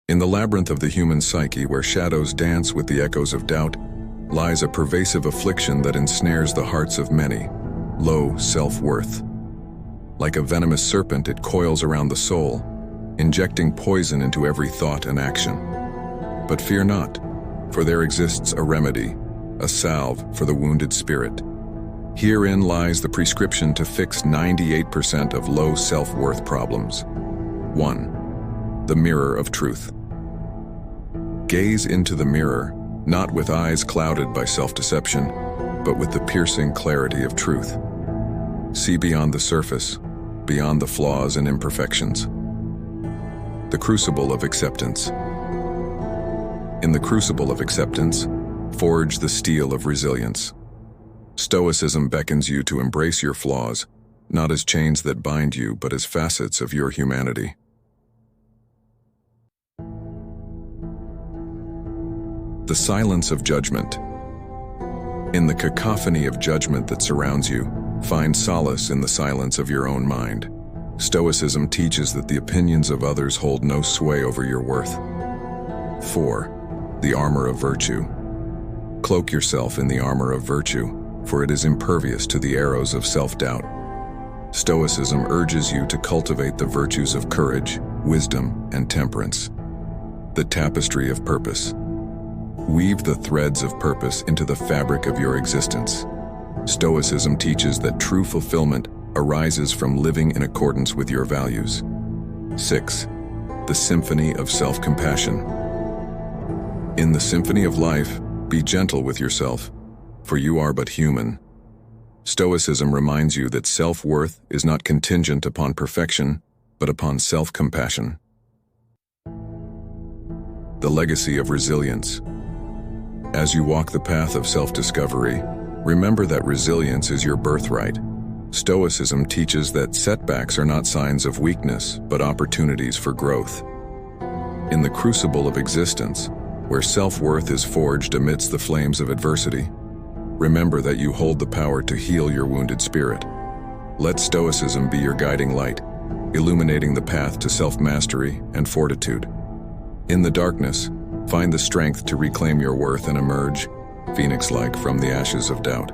In the labyrinth of the human psyche, where shadows dance with the echoes of doubt, lies a pervasive affliction that ensnares the hearts of many: low self-worth. Like a venomous serpent, it coils around the soul, injecting poison into every thought and action. But fear not, for there exists a remedy, a salve for the wounded spirit. Herein lies the prescription to fix 98% of low self-worth problems. 1. The mirror of truth. Gaze into the mirror, not with eyes clouded by self-deception, but with the piercing clarity of truth. See beyond the surface, beyond the flaws and imperfections. The crucible of acceptance. In the crucible of acceptance, forge the steel of resilience. Stoicism beckons you to embrace your flaws, not as chains that bind you, but as facets of your humanity. The silence of judgment. In the cacophony of judgment that surrounds you, find solace in the silence of your own mind. Stoicism teaches that the opinions of others hold no sway over your worth. 4. The armor of virtue. Cloak yourself in the armor of virtue, for it is impervious to the arrows of self-doubt. Stoicism urges you to cultivate the virtues of courage, wisdom, and temperance. The tapestry of purpose. Weave the threads of purpose into the fabric of your existence. Stoicism teaches that true fulfillment arises from living in accordance with your values. 6. The symphony of self-compassion. In the symphony of life, be gentle with yourself, for you are but human. Stoicism reminds you that self-worth is not contingent upon perfection, but upon self-compassion. The legacy of resilience. As you walk the path of self-discovery, remember that resilience is your birthright. Stoicism teaches that setbacks are not signs of weakness, but opportunities for growth. In the crucible of existence, where self-worth is forged amidst the flames of adversity, remember that you hold the power to heal your wounded spirit. Let Stoicism be your guiding light, illuminating the path to self-mastery and fortitude. In the darkness, find the strength to reclaim your worth and emerge, phoenix-like, from the ashes of doubt.